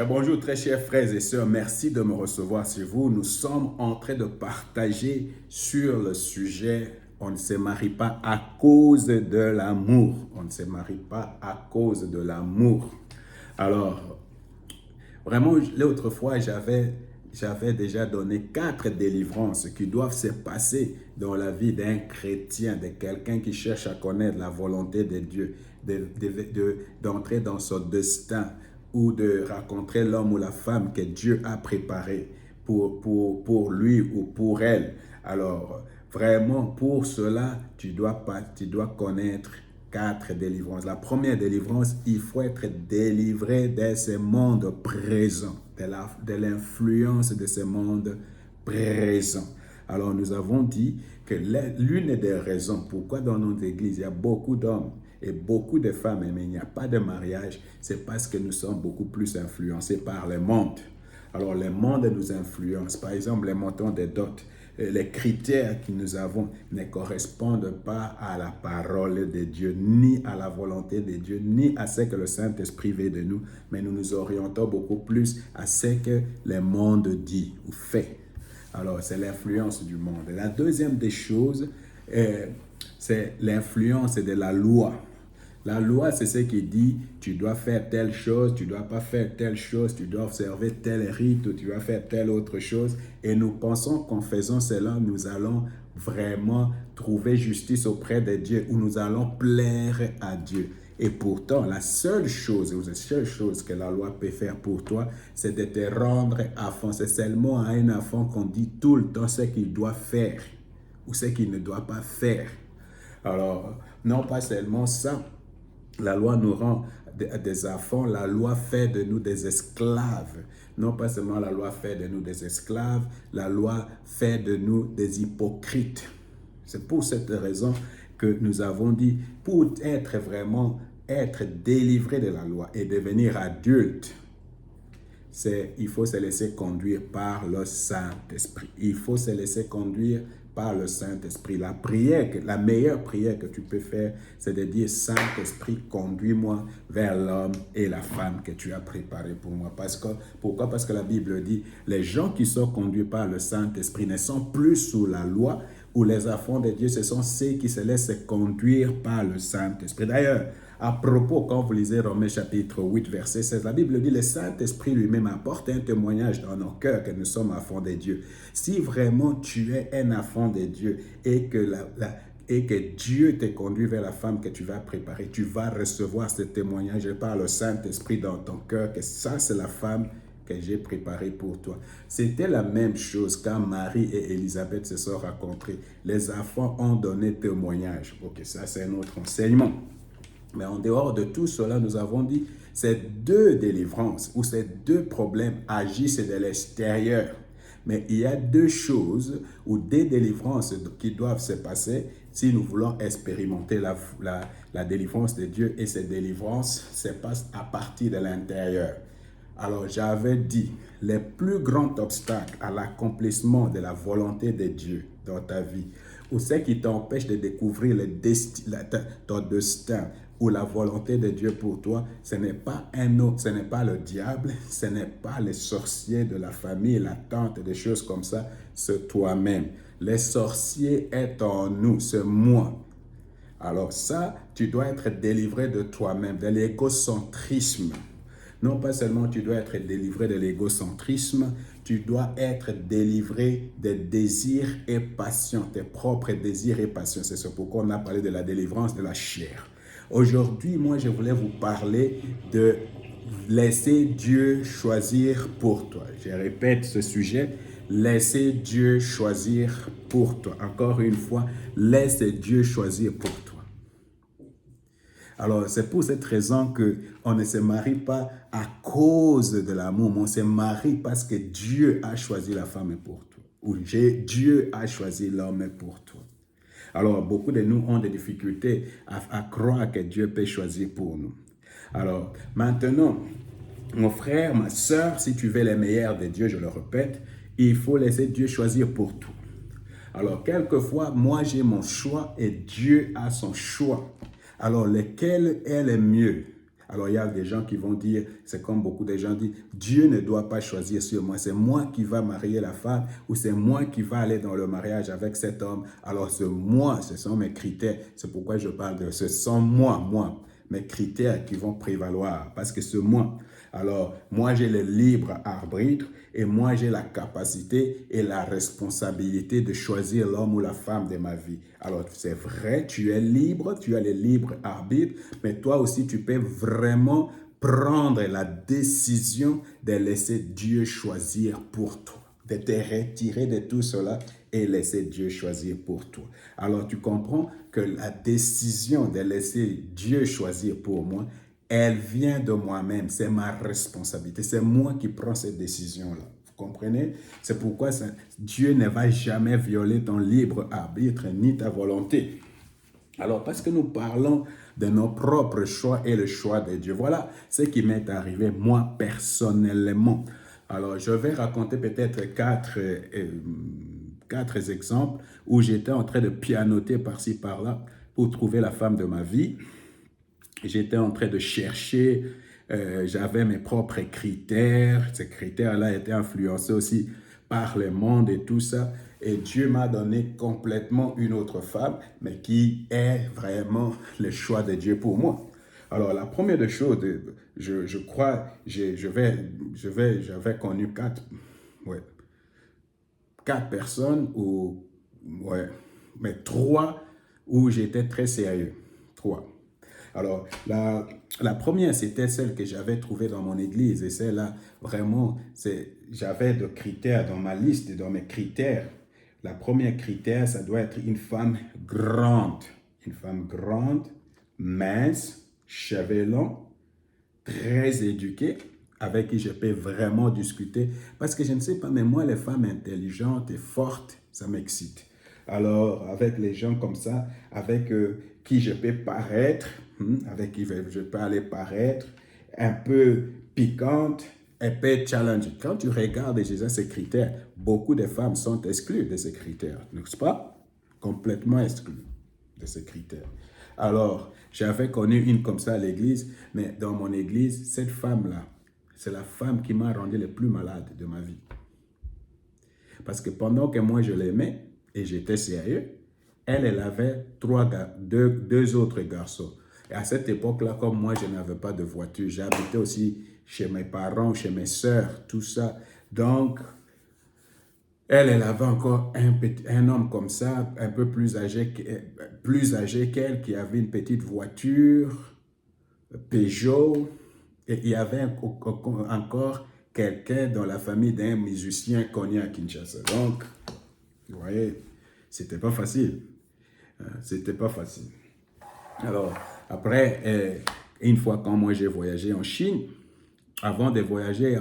Bonjour très chers frères et sœurs, merci de me recevoir chez vous. Nous sommes en train de partager sur le sujet on ne se marie pas à cause de l'amour. On ne se marie pas à cause de l'amour. Alors, vraiment, l'autre fois, j'avais déjà donné 4 délivrances qui doivent se passer dans la vie d'un chrétien, de quelqu'un qui cherche à connaître la volonté de Dieu, d'entrer dans son destin ou de rencontrer l'homme ou la femme que Dieu a préparé pour lui ou pour elle. Alors, vraiment, pour cela, tu dois connaître 4 délivrances. La première délivrance, il faut être délivré de ce monde présent, de l'influence de ce monde présent. Alors, nous avons dit que l'une des raisons pourquoi dans nos églises, il y a beaucoup d'hommes et beaucoup de femmes, mais il n'y a pas de mariage, c'est parce que nous sommes beaucoup plus influencés par le monde. Alors, le monde nous influence. Par exemple, les montants de dot, les critères que nous avons ne correspondent pas à la parole de Dieu, ni à la volonté de Dieu, ni à ce que le Saint-Esprit veut de nous, mais nous nous orientons beaucoup plus à ce que le monde dit ou fait. Alors, c'est l'influence du monde. La deuxième des choses, c'est l'influence de la loi. La loi, c'est ce qui dit, tu dois faire telle chose, tu ne dois pas faire telle chose, tu dois observer tel rite ou tu dois faire telle autre chose. Et nous pensons qu'en faisant cela, nous allons vraiment trouver justice auprès de Dieu ou nous allons plaire à Dieu. Et pourtant, la seule chose que la loi peut faire pour toi, c'est de te rendre enfant. C'est seulement à un enfant qu'on dit tout le temps ce qu'il doit faire ou ce qu'il ne doit pas faire. Alors, non pas seulement ça, la loi nous rend des enfants, la loi fait de nous des esclaves. Non pas seulement la loi fait de nous des esclaves, la loi fait de nous des hypocrites. C'est pour cette raison que nous avons dit, pour être délivré de la loi et devenir adulte, il faut se laisser conduire par le Saint-Esprit. Il faut se laisser conduire par le Saint-Esprit. La meilleure prière que tu peux faire, c'est de dire, Saint-Esprit, conduis-moi vers l'homme et la femme que tu as préparé pour moi. Pourquoi? Parce que la Bible dit, les gens qui sont conduits par le Saint-Esprit ne sont plus sous la loi, ou les enfants de Dieu, ce sont ceux qui se laissent conduire par le Saint-Esprit. D'ailleurs, à propos, quand vous lisez Romains chapitre 8, verset 16, la Bible dit, le Saint-Esprit lui-même apporte un témoignage dans nos cœurs que nous sommes enfants de Dieu. Si vraiment tu es un enfant de Dieu et que Dieu te conduit vers la femme que tu vas préparer, tu vas recevoir ce témoignage par le Saint-Esprit dans ton cœur que ça, c'est la femme que j'ai préparée pour toi. C'était la même chose quand Marie et Élisabeth se sont rencontrés. Les enfants ont donné témoignage. Ok, ça c'est un autre enseignement. Mais en dehors de tout cela, nous avons dit, ces 2 délivrances ou ces 2 problèmes agissent de l'extérieur. Mais il y a 2 choses ou des délivrances qui doivent se passer si nous voulons expérimenter la délivrance de Dieu. Et ces délivrances se passent à partir de l'intérieur. Alors, j'avais dit, le plus grand obstacle à l'accomplissement de la volonté de Dieu dans ta vie, ou ce qui t'empêche de découvrir ton destin ou la volonté de Dieu pour toi, ce n'est pas un autre, ce n'est pas le diable, ce n'est pas les sorciers de la famille, la tante, des choses comme ça, c'est toi-même. Les sorciers est en nous, c'est moi. Alors ça, tu dois être délivré de toi-même, de l'égocentrisme. Non pas seulement tu dois être délivré de l'égocentrisme, tu dois être délivré des désirs et passions, tes propres désirs et passions. C'est ce pourquoi on a parlé de la délivrance de la chair. Aujourd'hui, moi, je voulais vous parler de laisser Dieu choisir pour toi. Je répète ce sujet, laisser Dieu choisir pour toi. Encore une fois, laisse Dieu choisir pour toi. Alors, c'est pour cette raison qu'on ne se marie pas à cause de l'amour, mais on se marie parce que Dieu a choisi la femme pour toi. Ou Dieu a choisi l'homme pour toi. Alors, beaucoup de nous ont des difficultés à croire que Dieu peut choisir pour nous. Alors, maintenant, mon frère, ma soeur, si tu veux le meilleur de Dieu, je le répète, il faut laisser Dieu choisir pour toi. Alors, quelquefois, moi, j'ai mon choix et Dieu a son choix. Alors, lequel est le mieux? Alors, il y a des gens qui vont dire, c'est comme beaucoup de gens disent, Dieu ne doit pas choisir sur moi. C'est moi qui va marier la femme ou c'est moi qui va aller dans le mariage avec cet homme. Alors, ce moi, ce sont mes critères. C'est pourquoi je parle de ce sont moi, mes critères qui vont prévaloir. Parce que ce moi, alors, moi, j'ai le libre arbitre et moi, j'ai la capacité et la responsabilité de choisir l'homme ou la femme de ma vie. Alors, c'est vrai, tu es libre, tu as le libre arbitre, mais toi aussi, tu peux vraiment prendre la décision de laisser Dieu choisir pour toi, de te retirer de tout cela et laisser Dieu choisir pour toi. Alors, tu comprends que la décision de laisser Dieu choisir pour moi, elle vient de moi-même, c'est ma responsabilité, c'est moi qui prends cette décision-là. Vous comprenez? C'est pourquoi Dieu ne va jamais violer ton libre arbitre ni ta volonté. Alors, parce que nous parlons de nos propres choix et le choix de Dieu. Voilà ce qui m'est arrivé, moi, personnellement. Alors, je vais raconter peut-être quatre exemples où j'étais en train de pianoter par-ci, par-là pour trouver la femme de ma vie. J'étais en train de chercher, j'avais mes propres critères. Ces critères-là étaient influencés aussi par le monde et tout ça. Et Dieu m'a donné complètement une autre femme, mais qui est vraiment le choix de Dieu pour moi. Alors, la première des choses, je crois, j'avais connu quatre personnes, mais trois où j'étais très sérieux. Trois. Alors, la première, c'était celle que j'avais trouvée dans mon église. Et celle-là, vraiment, j'avais des critères dans ma liste, dans mes critères. La première critère, ça doit être une femme grande. Une femme grande, mince, cheveux longs, très éduquée, avec qui je peux vraiment discuter. Parce que je ne sais pas, mais moi, les femmes intelligentes et fortes, ça m'excite. Alors, avec les gens comme ça, avec qui je peux paraître, avec qui je peux aller paraître, un peu piquante, un peu challenge. Quand tu regardes déjà ces critères, beaucoup de femmes sont exclues de ces critères, n'est-ce pas? Complètement exclues de ces critères. Alors, j'avais connu une comme ça à l'église, mais dans mon église, cette femme-là, c'est la femme qui m'a rendu le plus malade de ma vie. Parce que pendant que moi je l'aimais et j'étais sérieux, elle avait deux autres garçons. Et à cette époque-là, comme moi, je n'avais pas de voiture. J'habitais aussi chez mes parents, chez mes sœurs, tout ça. Donc, elle avait encore un homme comme ça, un peu plus âgé qu'elle, qui avait une petite voiture, Peugeot. Et il y avait encore quelqu'un dans la famille d'un musicien connu à Kinshasa. Donc, vous voyez, c'était pas facile. C'était pas facile. Alors, après, une fois quand moi j'ai voyagé en Chine, avant de voyager,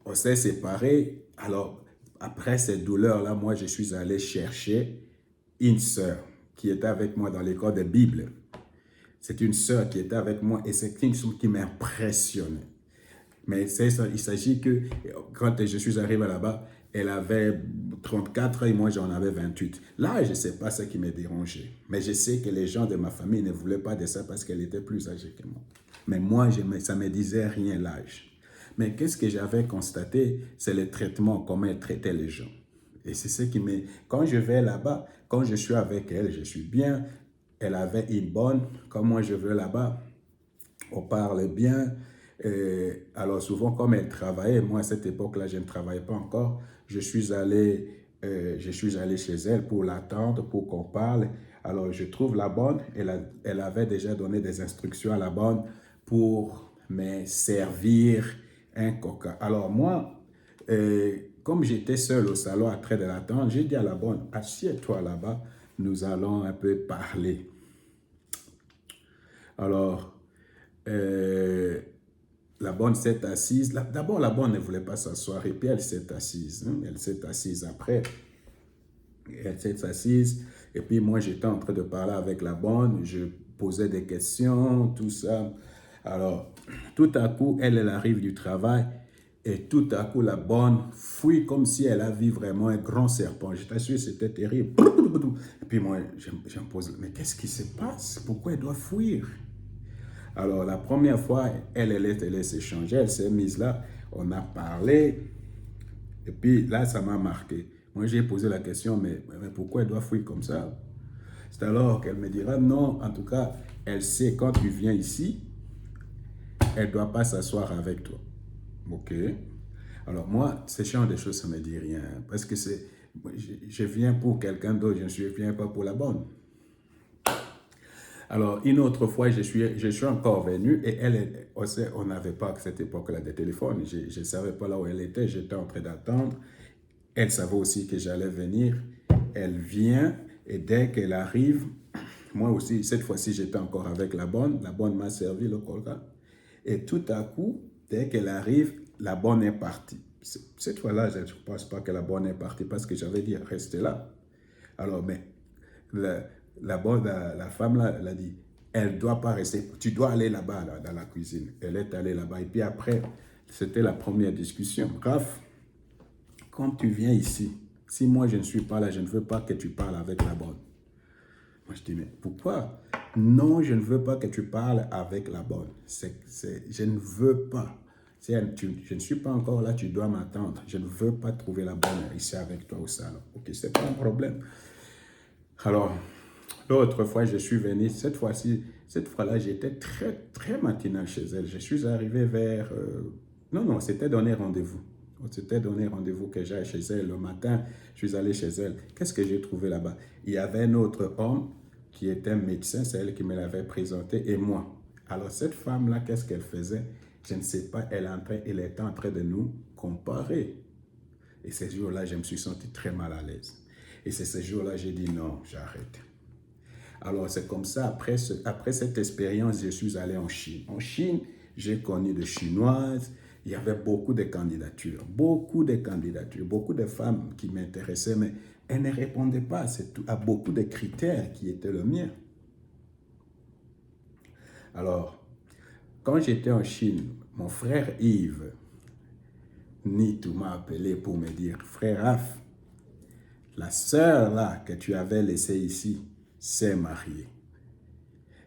on s'est séparés. Alors, après cette douleur-là, moi, je suis allé chercher une sœur qui était avec moi dans l'école de Bible. C'est une sœur qui était avec moi et c'est une sœur qui m'impressionnait. Mais il s'agit que quand je suis arrivé là-bas, elle avait 34 ans et moi j'en avais 28. Là, je ne sais pas ce qui me dérangeait. Mais je sais que les gens de ma famille ne voulaient pas de ça parce qu'elle était plus âgée que moi. Mais moi, ça ne me disait rien l'âge. Mais qu'est-ce que j'avais constaté, c'est le traitement, comment elle traitait les gens. Et c'est ce qui me... Quand je vais là-bas, quand je suis avec elle, je suis bien. Elle avait une bonne, comme moi je veux là-bas, on parle bien. Alors souvent, comme elle travaillait, moi à cette époque-là, je ne travaillais pas encore, je suis allé chez elle pour l'attendre, pour qu'on parle. Alors je trouve la bonne, elle avait déjà donné des instructions à la bonne pour me servir un coca. Alors moi, comme j'étais seul au salon en train de l'attendre, j'ai dit à la bonne, assieds-toi là-bas, nous allons un peu parler. Alors, la bonne s'est assise. D'abord, la bonne ne voulait pas s'asseoir et puis elle s'est assise. Elle s'est assise après. Elle s'est assise et puis moi, j'étais en train de parler avec la bonne. Je posais des questions, tout ça. Alors, tout à coup, elle arrive du travail et tout à coup, la bonne fuit comme si elle a vu vraiment un grand serpent. Je t'assure, c'était terrible. Et puis moi, je me pose, mais qu'est-ce qui se passe? Pourquoi elle doit fuir? Alors, la première fois, elle s'échanger, elle s'est mise là, on a parlé, et puis là, ça m'a marqué. Moi, j'ai posé la question, mais pourquoi elle doit fuir comme ça? C'est alors qu'elle me dira, non, en tout cas, elle sait quand tu viens ici, elle ne doit pas s'asseoir avec toi. Ok. Alors moi, ce genre de choses, ça ne me dit rien. Parce que je viens pour quelqu'un d'autre, je ne viens pas pour la bonne. Alors, une autre fois, je suis encore venu et on n'avait pas à cette époque-là de téléphone. Je ne savais pas là où elle était, j'étais en train d'attendre. Elle savait aussi que j'allais venir. Elle vient et dès qu'elle arrive, moi aussi, cette fois-ci, j'étais encore avec la bonne. La bonne m'a servi le coca. Et tout à coup, dès qu'elle arrive, la bonne est partie. Cette fois-là, je ne pense pas que la bonne est partie parce que j'avais dit, restez là. Alors, mais la femme là, elle a dit, elle ne doit pas rester, tu dois aller là-bas, là, dans la cuisine. Elle est allée là-bas. Et puis après, c'était la première discussion. Raph, quand tu viens ici, si moi je ne suis pas là, je ne veux pas que tu parles avec la bonne. Moi je dis, mais pourquoi? Non, je ne veux pas que tu parles avec la bonne. Je ne veux pas. Je ne suis pas encore là, tu dois m'attendre. Je ne veux pas trouver la bonne ici avec toi au salon. Ok, c'est pas un problème. Alors, l'autre fois, je suis venu, cette fois-là, j'étais très, très matinal chez elle. Je suis arrivé vers... non, c'était donné rendez-vous. C'était donné rendez-vous que j'aille chez elle. Le matin, je suis allé chez elle. Qu'est-ce que j'ai trouvé là-bas? Il y avait un autre homme qui était médecin, c'est elle qui me l'avait présenté, et moi. Alors, cette femme-là, qu'est-ce qu'elle faisait? Je ne sais pas, elle était en train de nous comparer. Et ces jours-là, je me suis senti très mal à l'aise. Et c'est ces jours-là, j'ai dit non, j'arrête. Alors, c'est comme ça, après cette expérience, je suis allé en Chine. En Chine, j'ai connu des Chinoises. Il y avait beaucoup de candidatures, beaucoup de femmes qui m'intéressaient, mais elles ne répondaient pas à beaucoup de critères qui étaient le mien. Alors, quand j'étais en Chine, mon frère Yves Nitou m'a appelé pour me dire, frère Raph, la sœur là que tu avais laissée ici s'est mariée.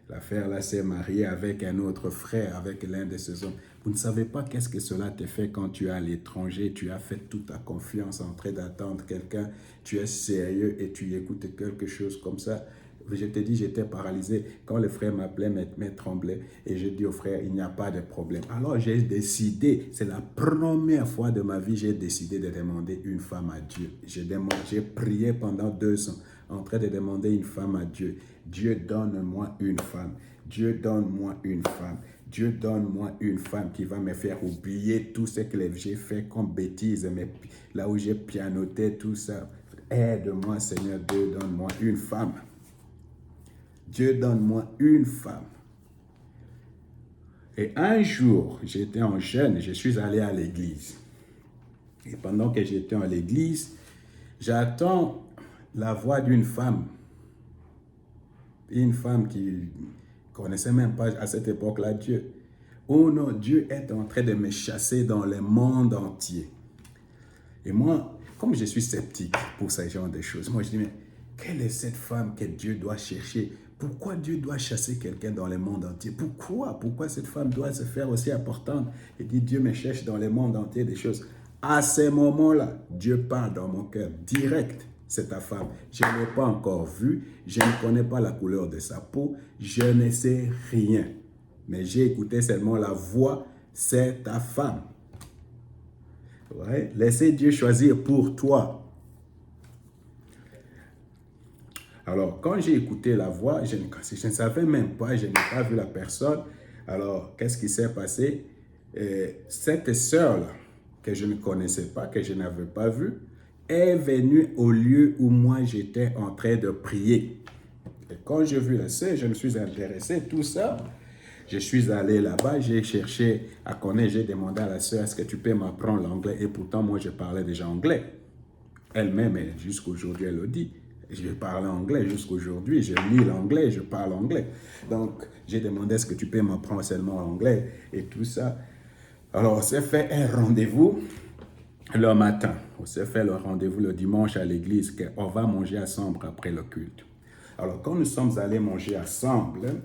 La sœur là s'est mariée avec un autre frère, avec l'un de ses hommes. Vous ne savez pas qu'est-ce que cela te fait quand tu es à l'étranger, tu as fait toute ta confiance en train d'attendre quelqu'un, tu es sérieux et tu écoutes quelque chose comme ça. Je te dis, j'étais paralysé. Quand le frère m'appelait, mes tremblait. Et je dis au frère, il n'y a pas de problème. Alors j'ai décidé, c'est la première fois de ma vie, j'ai décidé de demander une femme à Dieu. J'ai prié pendant 2 ans en train de demander une femme à Dieu. Dieu, donne-moi une femme. Dieu, donne-moi une femme. Dieu, donne-moi une femme qui va me faire oublier tout ce que j'ai fait comme bêtises, là où j'ai pianoté, tout ça. Aide-moi, Seigneur Dieu, donne-moi une femme. Dieu, donne-moi une femme. Et un jour, j'étais en jeûne, je suis allé à l'église. Et pendant que j'étais à l'église, j'attends la voix d'une femme. Une femme qui ne connaissait même pas à cette époque-là Dieu. Oh non, Dieu est en train de me chasser dans le monde entier. Et moi, comme je suis sceptique pour ce genre de choses, moi je dis, mais quelle est cette femme que Dieu doit chercher? Pourquoi Dieu doit chasser quelqu'un dans le monde entier? Pourquoi cette femme doit se faire aussi importante? Et dit, Dieu me cherche dans le monde entier des choses. À ces moments-là, Dieu parle dans mon cœur direct. C'est ta femme. Je ne l'ai pas encore vue. Je ne connais pas la couleur de sa peau. Je ne sais rien. Mais j'ai écouté seulement la voix. C'est ta femme. Ouais. Laissez Dieu choisir pour toi. Alors, quand j'ai écouté la voix, je ne savais même pas, je n'ai pas vu la personne. Alors, qu'est-ce qui s'est passé? Cette sœur-là, que je ne connaissais pas, que je n'avais pas vue, est venue au lieu où moi j'étais en train de prier. Et quand j'ai vu la sœur, je me suis intéressé, tout ça. Je suis allé là-bas, j'ai cherché à connaître, j'ai demandé à la sœur, est-ce que tu peux m'apprendre l'anglais? Et pourtant, moi, je parlais déjà anglais. Elle-même, jusqu'aujourd'hui, elle le dit. Je parle anglais jusqu'aujourd'hui, je lis l'anglais, je parle anglais. Donc, j'ai demandé, est-ce que tu peux m'apprendre seulement l'anglais et tout ça. Alors, c'est fait un rendez-vous le matin. On s'est fait le rendez-vous le dimanche à l'église qu'on va manger ensemble après le culte. Alors, quand nous sommes allés manger ensemble,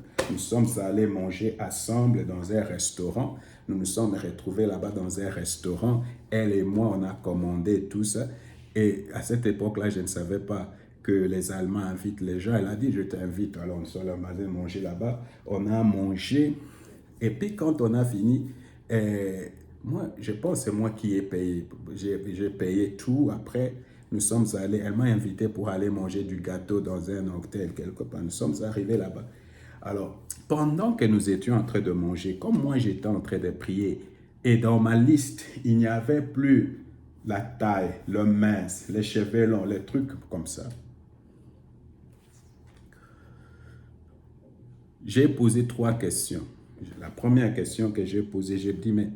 dans un restaurant. Nous nous sommes retrouvés là-bas dans un restaurant. Elle et moi, on a commandé tout ça. Et à cette époque-là, je ne savais pas que les Allemands invitent les gens. Elle a dit, je t'invite. Alors, nous sommes allés manger là-bas. On a mangé. Et puis, quand on a fini, moi, je pense que c'est moi qui ai payé. J'ai payé tout. Après, nous sommes allés. Elle m'a invité pour aller manger du gâteau dans un hôtel quelque part. Nous sommes arrivés là-bas. Alors, pendant que nous étions en train de manger, comme moi j'étais en train de prier, et dans ma liste, il n'y avait plus la taille, le mince, les cheveux longs, les trucs comme ça. J'ai posé 3 questions. La première question que j'ai posée, j'ai dit, mais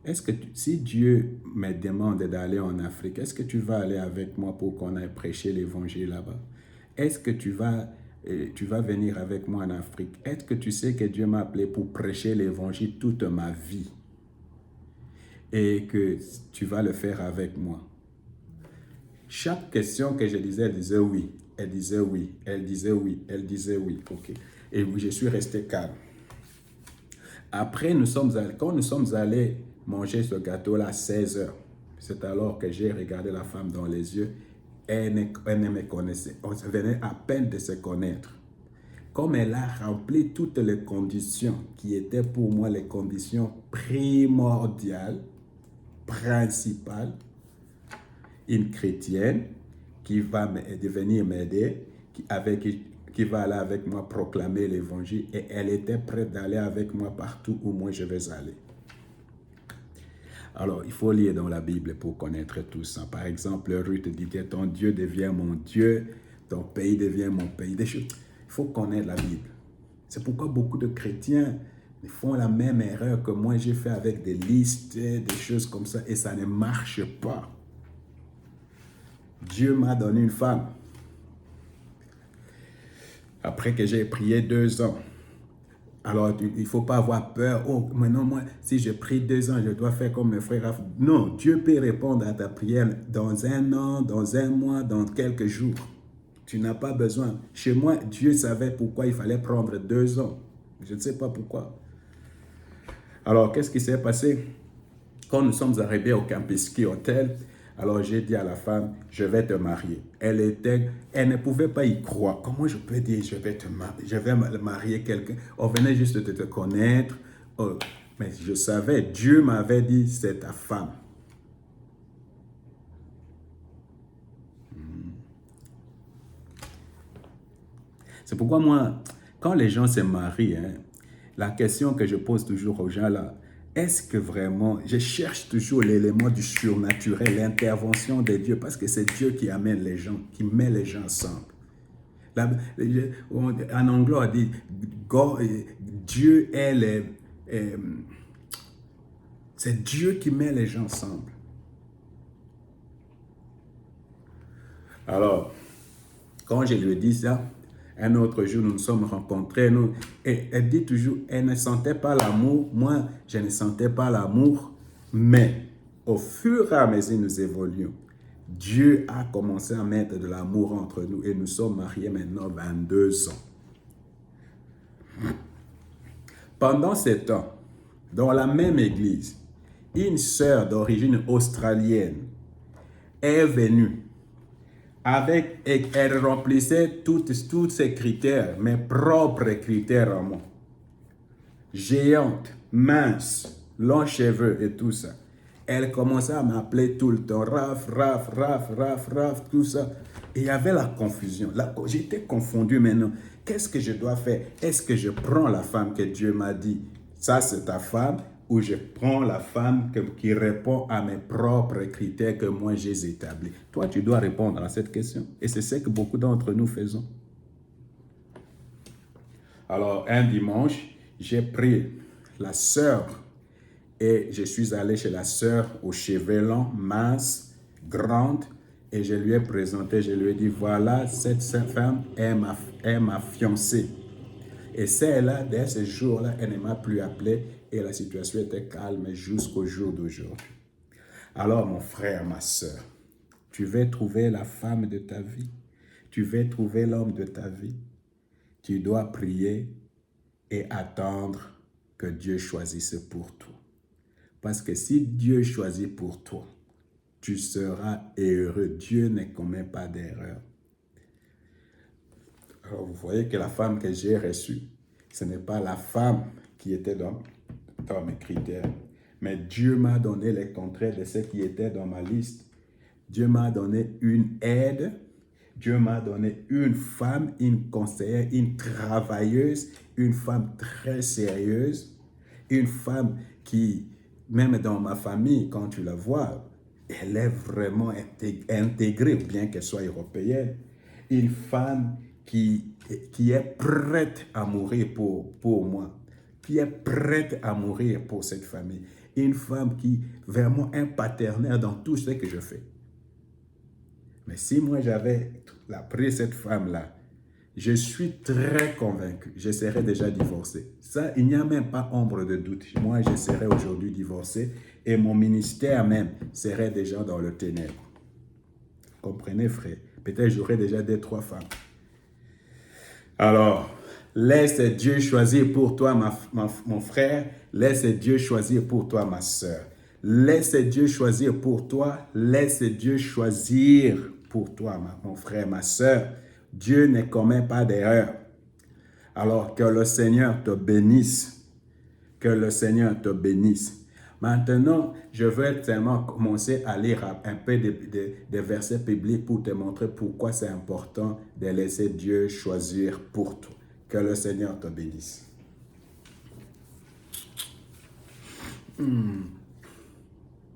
est-ce que si Dieu me demande d'aller en Afrique, est-ce que tu vas aller avec moi pour qu'on aille prêcher l'évangile là-bas? Est-ce que tu vas venir avec moi en Afrique? Est-ce que tu sais que Dieu m'a appelé pour prêcher l'évangile toute ma vie? Et que tu vas le faire avec moi? Chaque question que je disais, elle disait oui. Elle disait oui. Elle disait oui. Elle disait oui. OK. Et je suis resté calme. Après, quand nous sommes allés manger ce gâteau-là à 16 heures, c'est alors que j'ai regardé la femme dans les yeux. Elle ne me connaissait. On venait à peine de se connaître. Comme elle a rempli toutes les conditions qui étaient pour moi les conditions primordiales, principales, une chrétienne qui va venir m'aider, qui va aller avec moi proclamer l'évangile, et elle était prête d'aller avec moi partout où moi je vais aller. Alors, il faut lire dans la Bible pour connaître tout ça. Par exemple, Ruth dit que ton Dieu devient mon Dieu, ton pays devient mon pays. Des choses. Il faut connaître la Bible. C'est pourquoi beaucoup de chrétiens font la même erreur que moi j'ai fait avec des listes, des choses comme ça, et ça ne marche pas. Dieu m'a donné une femme. Après que j'ai prié 2 ans. Alors, il ne faut pas avoir peur. Oh, maintenant, moi, si j'ai pris 2 ans, je dois faire comme mes frères. Non, Dieu peut répondre à ta prière dans 1 an, dans 1 mois, dans quelques jours. Tu n'as pas besoin. Chez moi, Dieu savait pourquoi il fallait prendre 2 ans. Je ne sais pas pourquoi. Alors, qu'est-ce qui s'est passé? Quand nous sommes arrivés au Kempinski Hotel, alors j'ai dit à la femme, je vais te marier. Elle ne pouvait pas y croire. Comment je peux dire, je vais marier quelqu'un? On venait juste de te connaître. Oh, mais je savais, Dieu m'avait dit, c'est ta femme. C'est pourquoi moi, quand les gens se marient, la question que je pose toujours aux gens là, est-ce que vraiment, je cherche toujours l'élément du surnaturel, l'intervention de Dieu, parce que c'est Dieu qui amène les gens, qui met les gens ensemble. En anglais, on dit, Dieu est c'est Dieu qui met les gens ensemble. Alors, quand je lui dis ça, un autre jour, nous nous sommes rencontrés, et elle dit toujours, elle ne sentait pas l'amour, moi, je ne sentais pas l'amour, mais au fur et à mesure que nous évoluons, Dieu a commencé à mettre de l'amour entre nous, et nous sommes mariés maintenant 22 ans. Pendant ce temps, dans la même église, une sœur d'origine australienne est venue. Et elle remplissait tous ces critères, mes propres critères à moi. Géante, mince, longs cheveux et tout ça. Elle commençait à m'appeler tout le temps, Raph, tout ça. Et il y avait la confusion. J'étais confondu maintenant. Qu'est-ce que je dois faire? Est-ce que je prends la femme que Dieu m'a dit, ça c'est ta femme, ou je prends la femme qui répond à mes propres critères que moi j'ai établis? Toi, tu dois répondre à cette question. Et c'est ce que beaucoup d'entre nous faisons. Alors, un dimanche, j'ai pris la sœur et je suis allé chez la sœur aux cheveux longs, mince, grande, et je lui ai présenté, je lui ai dit, voilà, cette femme est ma fiancée. Et celle-là, dès ce jour-là, elle ne m'a plus appelé et la situation était calme jusqu'au jour d'aujourd'hui. Alors, mon frère, ma soeur, Tu veux trouver la femme de ta vie. Tu veux trouver l'homme de ta vie. Tu dois prier et attendre que Dieu choisisse pour toi. Parce que si Dieu choisit pour toi, tu seras heureux. Dieu ne commet pas d'erreur. Alors, vous voyez que la femme que j'ai reçue, ce n'est pas la femme qui était dans mes critères. Mais Dieu m'a donné les contraires de ce qui était dans ma liste. Dieu m'a donné une aide. Dieu m'a donné une femme, une conseillère, une travailleuse, une femme très sérieuse, une femme qui, même dans ma famille, quand tu la vois, elle est vraiment intégrée, bien qu'elle soit européenne. Une femme qui est prête à mourir pour moi, qui est prête à mourir pour cette famille. Une femme qui, vraiment, un partenaire dans tout ce que je fais. Mais si moi j'avais pris cette femme-là, je suis très convaincu, je serais déjà divorcé. Ça, il n'y a même pas ombre de doute. Moi, je serais aujourd'hui divorcé et mon ministère même serait déjà dans le ténèbre. Comprenez, frère? Peut-être j'aurais déjà 2-3 femmes. Alors, laisse Dieu choisir pour toi, mon frère. Laisse Dieu choisir pour toi, ma soeur. Laisse Dieu choisir pour toi. Laisse Dieu choisir pour toi, mon frère, ma soeur. Dieu ne commet pas d'erreur. Alors, que le Seigneur te bénisse. Que le Seigneur te bénisse. Maintenant, je vais seulement commencer à lire un peu des versets bibliques pour te montrer pourquoi c'est important de laisser Dieu choisir pour toi. Que le Seigneur te bénisse.